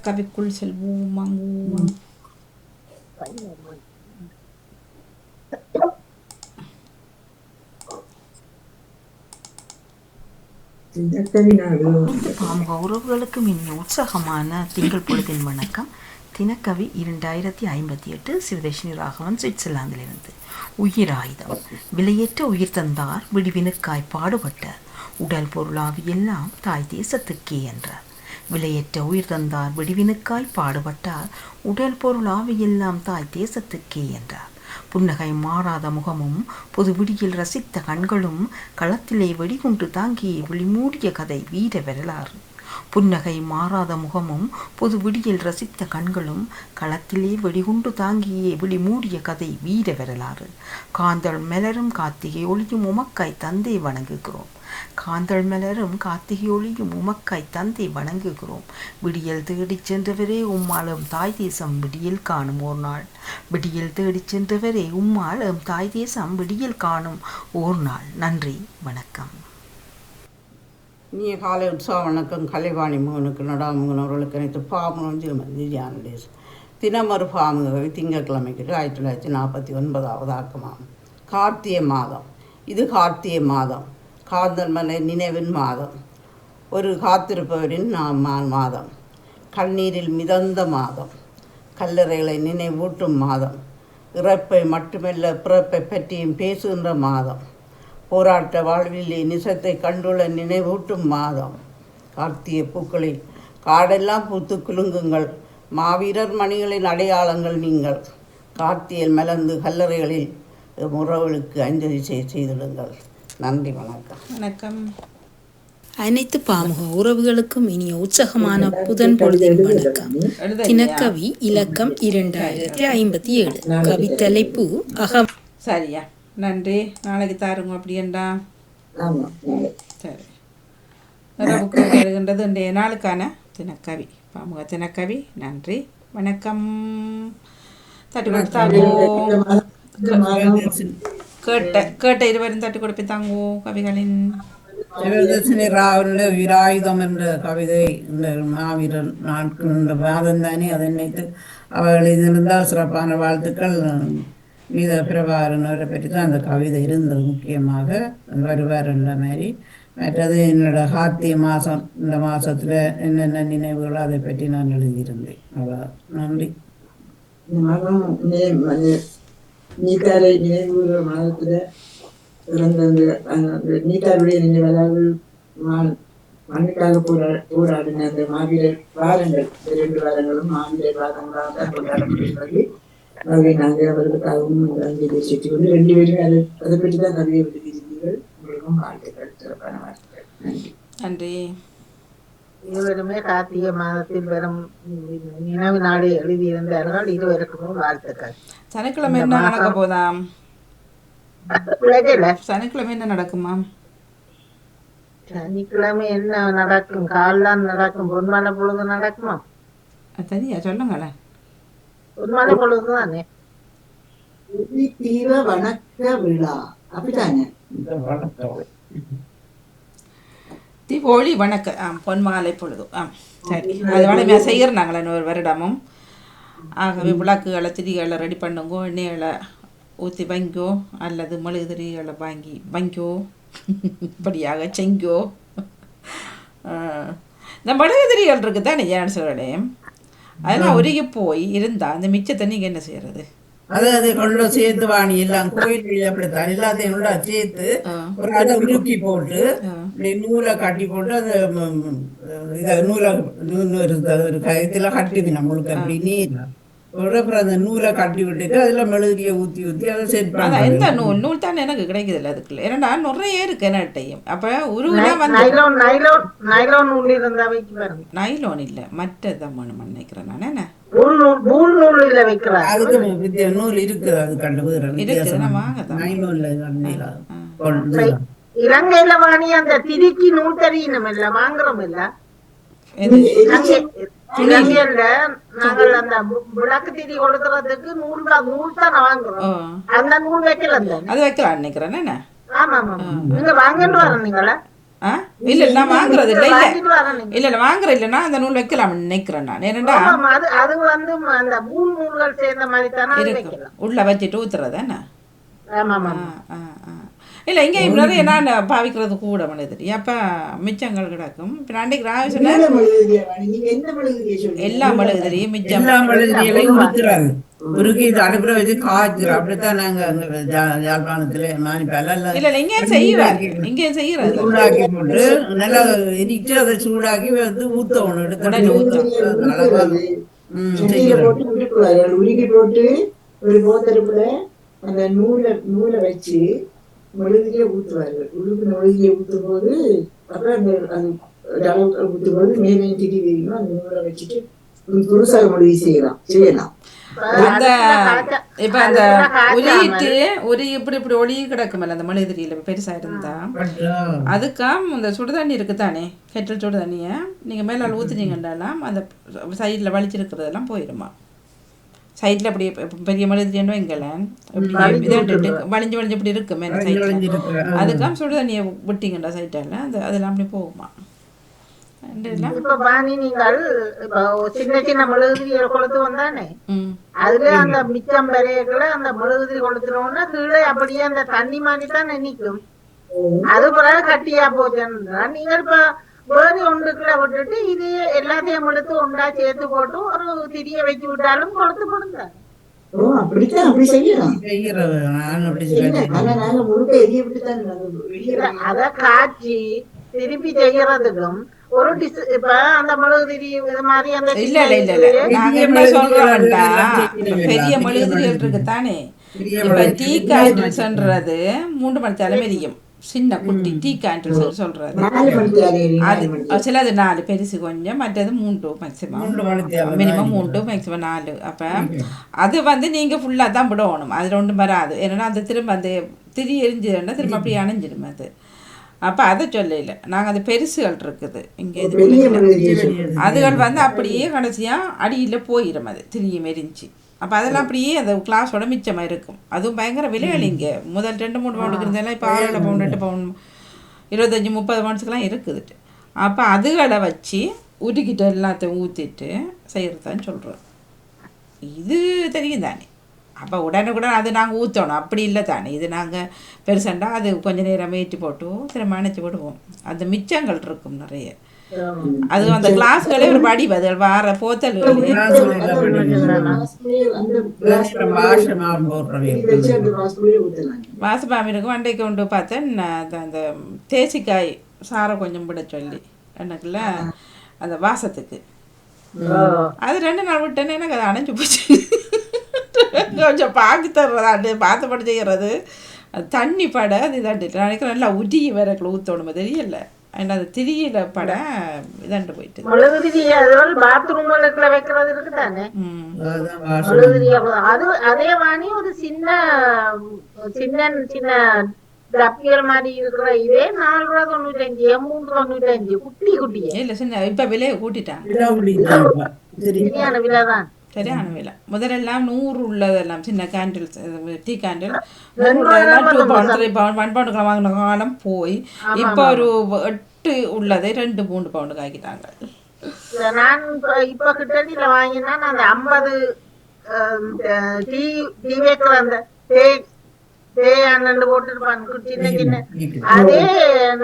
கவிக்குள் செல்வோம் வாங்குவோம். பாமுக உறவுகளுக்கு மிக உற்சாகமான திங்கள் பொழுதின் வணக்கம். தினக்கவி 2058 சிவதேஷினி ராகவன் சுவிட்சர்லாந்திலிருந்து. உயிர் ஆயுதம். விலையேற்ற உயிர் தந்தார் விடிவினுக்காய் பாடுபட்டார் உடல் பொருளாவி எல்லாம் தாய் தேசத்துக்கே என்றார். விலையேற்ற உயிர் தந்தார் விடிவினுக்காய் பாடுபட்டார் உடல் பொருளாவி எல்லாம் தாய் தேசத்துக்கே என்றார். புன்னகை மாறாத முகமும் புது விடியில் ரசித்த கண்களும் களத்திலே வெடிகுண்டு தாங்கிய விழிமூடிய கதை வீர வரலாறு. புன்னகை மாறாத முகமும் புது விடியில் ரசித்த கண்களும் களத்திலே வெடிகுண்டு தாங்கியே விழிமூடிய கதை வீர வரலாறு. காந்தள் மலரும் கார்த்திகை ஒளியும் உமக்காய் தந்தை வணங்குகிறோம். காந்தள் மலரும் கார்த்திகை ஒளியும் உமக்காய் தந்தை வணங்குகிறோம். விடியல் தேடிச் சென்றவரே உம்மாளும் தாய் தேசம் விடியல் காணும் ஓர் நாள். விடியல் தேடிச் சென்றவரே உம்மாளும் தாய் தேசம் விடியல் காணும் ஓர் நாள். நன்றி, வணக்கம். இனிய காலை உற்சாக வணக்கம். கலைவாணி மகனுக்கு நடாமுகன் அவர்களுக்கு அனைத்து பாமுகன் தினமொரு பாமுகவை திங்கட்கிழமைக்கு 1949 ஆக்கமாகும். கார்த்திகை மாதம். இது கார்த்திகை மாதம், காதல் மலை நினைவின் மாதம், ஒரு காத்திருப்பவரின் மாதம், கண்ணீரில் மிதந்த மாதம், கல்லறைகளை நினைவூட்டும் மாதம், இறப்பை மட்டுமல்ல பிறப்பை பற்றியும் பேசுகின்ற மாதம், போராட்ட வாழ்விலே நிசத்தை கண்டுள்ள நினைவூட்டும் மாதம். கார்த்திகை பூக்களில் காடெல்லாம் பூத்து குலுங்குங்கள், மாவீரர் மணிகளின் அடையாளங்கள் நீங்கள். கார்த்திகையில் மலர்ந்து கல்லறைகளில் உறவுகளுக்கு அஞ்சலி செய்திடுங்கள். நன்றி, வணக்கம். வணக்கம். அனைத்து பாமுக உறவுகளுக்கும் இனிய உற்சாகமான புதன் பொழுதின் வணக்கம். தினக்கவி இலக்கம் 2057. கவி தலைப்பு அகம். சரியா, நன்றி. நாளைக்கு தாருங்க அப்படியேண்டா. சரி, இரவுக்கு வருகின்றது இன்றைய நாளுக்கான தினக்கவி, பாமுக தினக்கவி. நன்றி, வணக்கம். தட்டி கொடுத்து தாங்கோ. கேட்ட இருவரும் தட்டி கொடுப்பி தாங்கோ. கவிகளின் சிவதர்ஷினி ராவனுடைய உயிராயுதம் என்ற கவிதை இந்த மாவீரர் நாட்கள் என்ற மாதம் தானே. அதை நினைத்து அவர்கள் இருந்தால் சிறப்பான வாழ்த்துக்கள். மீத பிரபாகரன் அவரை பற்றி தான் அந்த கவிதை இருந்தது, முக்கியமாக வருவார் என்ற மாதிரி. மற்றது என்னோட கார்த்திகை மாதம், இந்த மாதத்தில் என்னென்ன நினைவுகளோ அதை பற்றி நான் எழுதியிருந்தேன். அவ்வளோ. நன்றி. நீத்தாரை நினைவுகிற மாதத்தில் பிறந்த அந்த நீத்தாருடைய நினைவதாவது மண்ணுக்காக போராடின அந்த மாவீரர் வாரங்கள், 2 வாரங்களும் மாவீரர் வாரங்களாக தான் கொண்டாடப்படுகிறது. ஆகவே நாங்கள் அவர்களுக்காகவும் அஞ்சலி செலுத்திக் கொண்டு 2 பேரும் அதை பற்றி தான் கவிதை எழுதியிருந்தீர்கள். உங்களுக்கும் வாழ்த்துக்கள், சிறப்பான வாழ்த்துக்கள். நன்றி. நன்றி. இருவருமே கார்த்திகை மாதத்தில் வரும் நினைவு நாடு எழுதியிருந்தார்கள். இருவருக்கும் வாழ்த்துக்கள். சனிக்கிழமை என்ன நடக்க போதாம்? சனிக்கிழமை என்ன நடக்குமா? சனிக்கிழமை என்ன நடக்கும்? கால்லாம் நடக்கும். பொன்மான பொழுது நடக்குமா? சரியா, சொல்லுங்களேன். பொன்மான பொழுது தானே. தீர வணக்க விழா அப்படித்தானே? தீபாவளி வணக்க பொன்மாலை பொழுது. சரி, அது வளமையாக செய்கிறாங்களே ஒரு வருடமும். ஆகவே விளக்குகளை திரிகளை ரெடி பண்ணுங்கோ, எண்ணெய்களை ஊற்றி வைங்கோ, அல்லது மெழுகுதிரிகளை வாங்கி வைங்கோ, இப்படியாக செங்கோ. இந்த மெழுகுதிரிகள் இருக்குது தானே ஜான்சர்களே, அதெல்லாம் உருகி போய் இருந்தால் அந்த மிச்சத்தை நீங்கள் என்ன செய்கிறது? அதை கொண்டு சேர்த்து வாணி எல்லாம் கோயில் அப்படித்தான் எல்லாத்தையும் கூட சேர்த்து ஒரு அதை உருக்கி போட்டு நூலை கட்டி போட்டு அதை இதை நூலை ஒரு கயத்தில் கட்டிது நம்மளுக்கு அப்படி நீர் அப்புறம் அந்த நூலை கட்டி விட்டுட்டு அதில் மெழுகியை ஊற்றி அதை செட் பண்ண. எந்த நூல் தான் எனக்கு கிடைக்குதில்ல அதுக்குள்ள, ஏன்னா நிறைய இருக்கு என்னட்டையும். அப்போ உருவா வந்து நைலோன் இல்லை, மற்றதான் வேணும் நினைக்கிறேன் நான். என்ன அதுக்கு நூல் இருக்குது, அது கண்டு இலங்கையில வாணி அந்த திரிக்கு நூல் தெரியணும் இல்ல, வாங்குறோம் இல்ல. இலங்கையில நாங்கள் அந்த விளக்கு திரி கொடுக்கறதுக்கு நூல் தான் வாங்குறோம். அந்த நூல் வைக்கலாம், அது வைக்கலாம் நினைக்கிறேன். என்ன? ஆமா ஆமா, நீங்க வாங்கிட்டு வர நீங்களா? ஆ இல்லை நான் வாங்குறது இல்லை இல்லை வாங்கிட்டு வரேன். இல்லை இல்லை வாங்குறது இல்லைன்னா அந்த நூல் வைக்கலாம்னு நினைக்கிறேன் நான். ஏன்னா ஆமாம், அது வந்து அந்த மூணு நூல்கள் சேர்ந்த மாதிரி தானே அது இருக்கும் வைக்கலாம். உள்ள வச்சுட்டு ஊத்துறது என்ன. ஆமாம் ஆ ஆமாம். ஆ ஆ இல்லை இங்கே நிறைய நான் பாவிக்கிறது கூட மனிதர் அப்போ மிச்சங்கள் கிடக்கும். இப்போ நான் அன்றைக்கு நான் சொன்னேன் என்னென்ன மெழுகுதிரியா வாங்கி? நீங்க என்ன மெழுகுதிரியை சொல்றீங்க? எல்லா மெழுகுதிரியும் மிச்சம் எல்லா மழுதிரியலையும் உடுத்துறாங்க. உருக்கி இது அடுப்புல வச்சு காய்ச்சிரும். அப்படித்தான் நாங்க அங்க யாழ்ப்பாணத்துல மானிப்பால இல்லை இல்லை இங்கேயும் செய்வார், இங்கேயும் செய்கிறது. சூடாக்கி போட்டு நல்லா எரிச்சு அதை சூடாக்கி வந்து ஊத்தணும். எடுத்து ஊத்தணும். உருக்குறது. சட்டியில போட்டு உருக்குவாரு. உருக்கி போட்டு ஒரு போத்தடுப்புல அந்த நூலை வச்சு மெழுகுதிரியை ஊத்துவாரு. உருக்குன மெழுகுதிரியை ஊத்தும் போது அப்புறம் அந்த அளவுக்கு ஊத்தும் போது மேலே திரி தெரியும். அந்த நூலை வச்சுட்டு புதுசாக மெழுகு செய்யலாம். அந்த இப்ப அந்த உரியிட்டு ஒரு இப்படி இப்படி ஒளி கிடக்குமல்ல அந்த மெழுகுதிரியில பெருசா இருந்தா அதுக்காம் இந்த சுடுதண்ணி இருக்குதானே, கெட்டல் சுடுதண்ணிய நீங்க மேலால் ஊத்துனீங்கன்னாலாம் அந்த சைட்ல வலிச்சிருக்கிறதெல்லாம் போயிருமா. சைட்ல அப்படி பெரிய மெழுகுதிரின்னு வைங்களேன், இப்படி இதட்டு வலிஞ்சு வலிஞ்சு இப்படி இருக்குமே சைட்ல, அதுக்காம் சுடுதண்ணியை விட்டீங்கண்டா சைட்டால அதெல்லாம் அப்படி போகுமா. இப்ப பாணி நீங்கள் இப்ப சின்ன சின்ன மெழுகுதிரியை கொளுத்து வந்தானே, அதுல அந்த மிச்சம் பெரியக்குள்ள அந்த மெழுகுதிரி கொளுத்துறோம்னா கீழே அப்படியே அந்த தண்ணி மாதிரி தான் நினைக்கும். அது பிறகு கட்டியா போச்சுன்னா நீங்கள் இப்ப வேறு ஒன்றுக்குள்ள விட்டுட்டு இது எல்லாத்தையும் எடுத்து ஒன்றா சேர்த்து போட்டு ஒரு திரிய வச்சு விட்டாலும் கொளுத்து போடுங்க. அப்படித்தான் அப்படி செய்யலாம். அத காய்ச்சி திருப்பி செய்யறதுக்கும் ஒரு இப்ப அந்த மெழுகுதிரி இது மாதிரி அந்த இல்ல இல்ல இல்ல இல்ல நாங்க என்ன சொல்றோம்டா, பெரிய மெழுகுதிரிகள் இருக்குதானே. இப்ப டீ கேண்டில்ஸ்ன்றது 3 மணி நேரம் எரியும். சின்ன குட்டி டீ கேண்டில்ஸ் சொல்றது அது சிலது 4 பெருசு கொஞ்சம், மற்றது 3 மேக்சிமம், மினிமம் 3 மேக்சிமம் 4. அப்ப அது வந்து நீங்க ஃபுல்லா தான் விடணும், அதுல ஒன்றும் வராது. ஏன்னா அந்த திரும்ப அந்த திரி எரிஞ்சதுன்னா திரும்ப அப்படி அணைஞ்சிடும் அது. அப்போ அதை சொல்லல நாங்கள் அது பெருசுகள் இருக்குது இங்கே அதுகள் வந்து அப்படியே கடைசியாக அடியில் போயிடும், அது திரியும் எரிஞ்சு. அப்போ அதெல்லாம் அப்படியே அந்த கிளாஸோட மிச்சமாக இருக்கும். அதுவும் பயங்கர விலைகள் இங்கே. முதல் 2-3 பவுண்டுக்கு இருந்தாலும் இப்போ 6 பவுண்டு 8 பவுண்டு 25-30 பவுண்ட்ஸுக்கெல்லாம் இருக்குது. அப்போ அதுகளை வச்சு உருக்கிட்டு எல்லாத்தையும் ஊற்றிட்டு செய்கிறதான்னு சொல்கிறோம். இது தெரியும் தானே. அப்போ உடனுக்குடன் அது நாங்கள் ஊற்றணும் அப்படி இல்லை தானே. இது நாங்கள் பெருசண்டா அது கொஞ்சம் நேரம் ஏற்றி போட்டு திரும்ப அணைச்சி விடுவோம். அந்த மிச்சங்கள் இருக்கும் நிறைய. அது அந்த கிளாஸ்களே ஒரு வடிவு, அது வார போத்தல்களே வாசப்பாமி இருக்கும். அண்டைக்கு கொண்டு பார்த்தேன் அந்த தேசிக்காய் சாரை கொஞ்சம் விட சொல்லி எனக்குள்ள அந்த வாசத்துக்கு அது 2 நாள் விட்டேன்னு எனக்கு அதை அணைஞ்சு போச்சு. கொஞ்சம் பாக்கி தர்றது பாத்தப்படி செய்கிறது தண்ணி பட அது இதாண்டு நினைக்கிறேன் நல்லா உருகி வேறக்குள்ள ஊற்றணும் தெரியல. ஏன்னா அது திரியில பட இதாண்டு போயிட்டு பாத்ரூம்ல வைக்கிறது இருக்குதானே. அது அதே வாணி ஒரு சின்ன சின்ன சின்ன டப்பியல் மாதிரி இருக்கிற இதே 4.95 3.95 குட்டி குட்டியே இல்ல சின்ன இப்ப விலையை கூட்டிட்டாங்க. சரியான விலைதான், சரியான விலை. முதலெல்லாம் 100 உள்ளதெல்லாம் சின்ன candles tea candle 2 pound 3 pound 1 பவுண்டுக்கு வாங்கின காலம் போய் இப்போ ஒரு 8 உள்ளதை 2-3 பவுண்டுக்கு ஆக்கிட்டாங்க. நான் இப்ப கிட்ட வாங்கினா அந்த 50 டீ வைக்கிற அந்த போட்டுருப்பாங்க சின்ன சின்ன அதே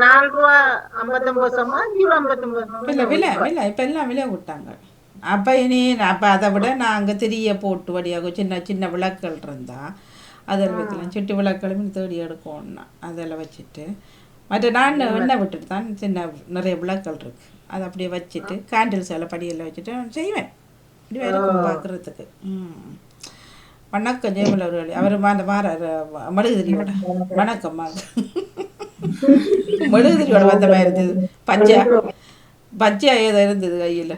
$4.59 இல்லை விலை விலை இப்போ எல்லாம் விலை விட்டாங்க. அப்போ இனி அப்போ அதை விட நாங்கள் திரிய போட்டு வழியாக சின்ன சின்ன விளக்குகள் இருந்தால் அதில் வைக்கலாம். சிட்டு விளக்குகளும் தேடி எடுக்கணும்னா அதில் வச்சுட்டு மற்ற நான் எண்ணெய் விட்டுட்டு தான் சின்ன நிறைய விளக்குகள் இருக்குது அதை அப்படியே வச்சுட்டு கேண்டில்ஸ் எல்லாம் படியெல்லாம் வச்சுட்டு செய்வேன். இப்படி இருக்கும் பார்க்குறதுக்கு. வணக்கம் ஜெயமல் அவர்களே. அவர் அந்த மெழுகுதிரியோட வணக்கம் மெழுகுதிரியோட வந்த மாதிரி இருந்தது. பச்சையா ஏதோ இருந்தது கையில்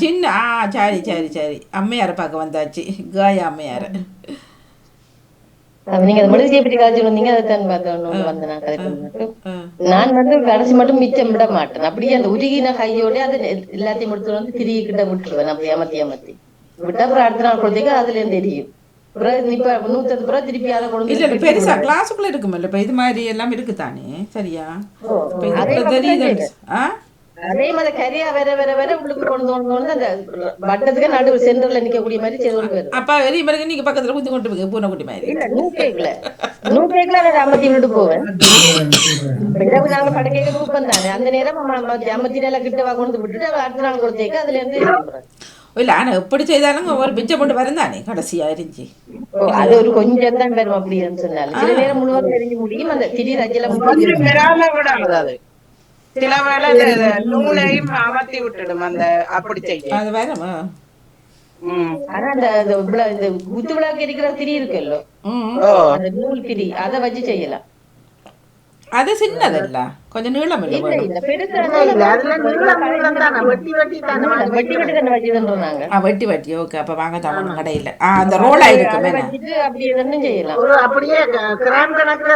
சின்ன. சரி சரி சரி அம்மையார பார்க்க வந்தாச்சு, காயா அம்மையார. நீங்க அந்த மெழுகுதிரியை பற்றி காய்ச்சி வந்தீங்க, அதைத்தான் பார்த்தேன். நான் வந்து கடைசி மட்டும் மிச்சம் விட மாட்டேன். அப்படியே அந்த உருகின கையோட அது எல்லாத்தையும் எடுத்து வந்து திரிகிட்ட விட்டுருவேன். அப்படி ஏமாத்தி விட்டா அப்புறம் அடுத்த நாள் குழந்தைக்கு அதுல இருந்து எரியும். இப்ப 150 ரூபா திருப்பி அதை கொண்டு இல்ல இல்ல பெருசா கிளாஸுக்குள்ள இருக்குமில்ல இப்ப இது மாதிரி எல்லாம் இருக்குதானே சரியா இப்ப இதுக்குள்ள தெரியுது அதே மாதிரி கரியா வேற வேற வேற உள்ளுக்கு கொண்டு வந்து அந்த வட்டத்துக்கு நடுவு சென்டர்ல நிக்கக்கூடிய மாதிரி செய்து கொண்டு வருது. அப்ப வெறி மாதிரி நீங்க பக்கத்துல குந்தி கொண்டு போய் பூனைக்குட்டி மாதிரி இல்ல நூற்கேக்குல அதை அமர்த்தி விட்டு போவேன். நாங்க படக்கைக்கு கொடுப்போம் தானே அந்த நேரம் அமர்த்தி நல்லா கிட்ட கொண்டு விட்டுட்டு அடுத்த நாள் கொடுத்தேக்க அதுல இருந்து இல்ல ஆனா எப்படி செய்தாலும் ஒரு பிச்சை போட்டு வருந்தானே கடைசியா எரிஞ்சு அது ஒரு கொஞ்சம் தான் வரும் அப்படின்னு சொன்னாலும் சில நேரம் முழுவதும் எரிஞ்சு முடியும். அந்த திடீர் அஜல சில வேளை நூலையும் அமர்த்தி விட்டுடும் அந்த அப்படி செய்ய அது வேறமா. ஆனா அந்த குத்து விளக்கு இருக்கிற திரி இருக்குல்ல அந்த நூல் திரி அதை வச்சு செய்யலாம். அது சின்னதல்ல கொஞ்சம் நீளம் இல்ல வெட்டி வெட்டி ஓகே அப்ப வாங்க தமிழ் கடையில அந்த ரோலா இருக்கு அப்படி செய்யலாம். அப்படியே கிராம் கணக்குல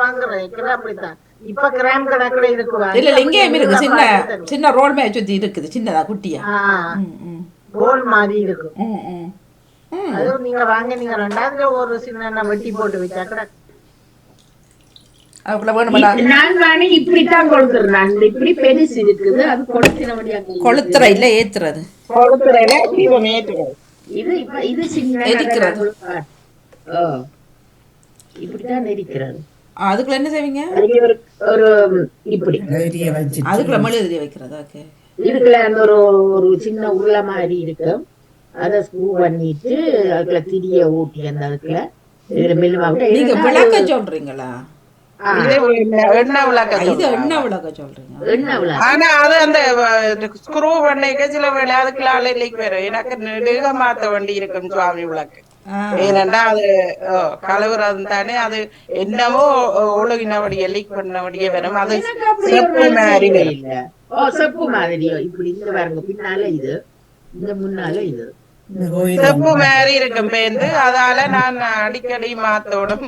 வாங்குறேன் அப்படித்தான் இப்ப கிராம் கணக்குல இருக்கு. இல்ல இல்ல இங்கேயும் இருக்கு சின்ன சின்ன ரோல் மேல சுத்தி இருக்குது சின்னதா குட்டியா ரோல் மாதிரி இருக்கும். அதுவும் நீங்க வாங்க நீங்க ரெண்டாவது ஒரு சின்ன வெட்டி போட்டு வச்சா கூட நான் வாங்கி இப்படித்தான் கொளுத்துறேன். இப்படி பெருசு இருக்குது அது கொளுத்துற இல்ல ஏத்துறது இது இப்ப இது சின்ன எரிக்கிறது இப்படித்தான் எரிக்கிறது. அதுக்குள்ள என்ன செய்வீங்க ஒரு இப்படி அதுக்குள்ள மெழுகுதிரி வைக்கிறது. ஓகே இதுக்குள்ள அந்த ஒரு சின்ன உருளை மாதிரி இருக்கு அதை ஸ்க்ரூ பண்ணிட்டு அதுக்குள்ள திரிய ஊட்டி அந்த அதுக்குள்ள நீங்க விளக்க சொல்றீங்களா? எண்ணெய் விளக்க சொல்றீங்க. ஆனா அது அந்த ஸ்க்ரூ பண்ணிக்க சில வேலை அதுக்குள்ள அலைக்கு வரும். எனக்கு நெடுக மாத்த வேண்டி இருக்கும் சுவாமி விளக்கு. ஏனண்டா அது கலவுறது தானே அது என்னவோ ஒழுகினபடியே லீக் பண்ணபடியே வரும். அது செப்பு மாதிரி இல்ல செப்பு மாதிரியோ இப்படி இந்த பாருங்க பின்னால இது இந்த முன்னால இது செப்பு மாதிரி இருக்கும் பேருந்து. அதால நான் அடிக்கடி மாத்தோடும்.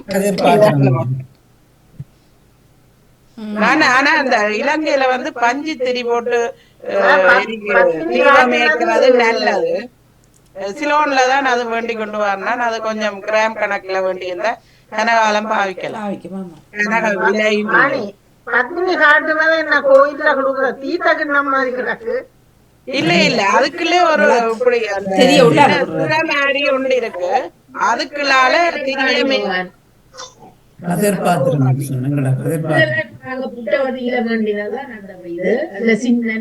ஆனா அந்த இலங்கையில வந்து பஞ்சு திரி போட்டு தீபமேற்கிறது நல்லது. சிலோன்ல தான் அது வேண்டி கொண்டு வரணும். அது கொஞ்சம் கிராம் கணக்குல வேண்டி இருந்தா கனகாலம் பாவிக்கலாம். பத்மினி காட்டுனது என்ன கோயில்ல கொடுக்குற தீத்தக்கு மாதிரி கிடக்கு. இல்ல இல்ல அதுக்குள்ளே ஒரு இப்படி மாதிரி ஒன்று இருக்கு. அதுக்குள்ளால திரியமே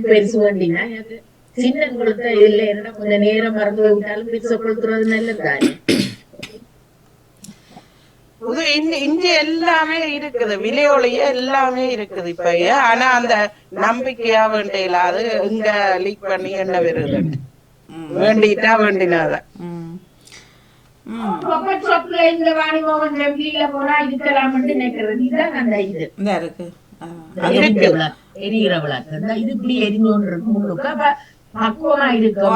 பெருசு வேண்டினா சின்ன கொளுத்த இல்ல என்ன கொஞ்சம் நேரம் மறந்து விட்டாலும் பெருச கொளுத்துறது நல்லதுதானே. இங்க எல்லாமே இருக்குது விலையோலைய எல்லாமே இருக்குது இப்ப. ஆனா அந்த நம்பிக்கையா வேண்டியில அது இங்க லீக் பண்ணி என்ன வருது வேண்டிட்டா வேண்டினாத எரிகிற விளக்கு இது இப்படி எரிஞ்சோன்னு இருக்கும் முழுக்க பக்குவமா இருக்கு.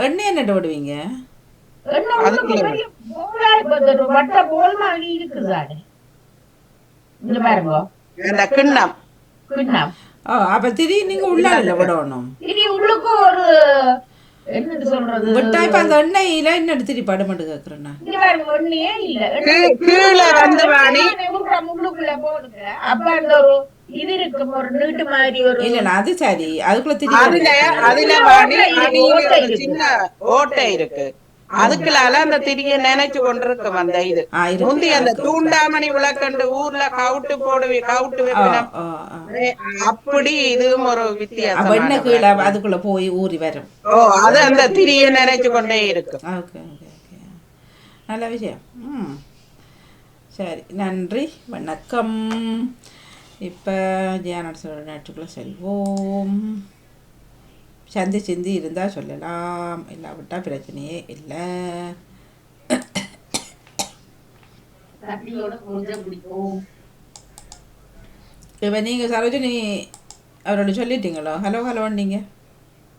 எண்ணெய் என்ன விடுவீங்க? வட்ட போல் மாதிரி இருக்குதானே இந்த பாருங்க இந்த கிண்ணம் கிண்ணம். அப்ப திரி நீங்க உள்ள விடணும். திரி உள்ளுக்கு ஒரு என்னது சொல்றது விட்டாய்ப்ப அந்த எண்ணெயில என்ன திரி படமாட்டு கேக்குறேன்னா இங்க பாருங்க ஒண்ணையே இல்ல கீழே வந்து வாணி முள்ளுக்குள்ள போடுங்க. அப்ப அந்த ஒரு இது இருக்கு ஒரு நீட்டு மாதிரி ஒரு இல்ல அது சரி அதுக்குள்ள திரி அதுல வாணி சின்ன ஓட்டை இருக்கு. அதுக்குள்ளால அந்த திரிய நினைச்சு கொண்டிருக்கும் அந்த இது முந்தி அந்த தூண்டாமணி விளக்கண்டு ஊர்ல கவுட்டு போடுவி கவுட்டு வைப்பினம் அப்படி இதுவும் ஒரு வித்தியாசம். அதுக்குள்ள போய் ஊறி வரும். அது அந்த திரிய நினைச்சு கொண்டே இருக்கும். நல்ல விஷயம். சரி நன்றி வணக்கம். இப்போ தியானோட நேற்றுக்குள்ள செல்வோம். சந்தி சிந்தி இருந்தால் சொல்லலாம், இல்லாவிட்டால் பிரச்சனையே இல்லை. இப்போ நீங்கள் சரோஜினி அவரோட சொல்லிட்டீங்களோ? ஹலோ ஹலோ நீங்கள்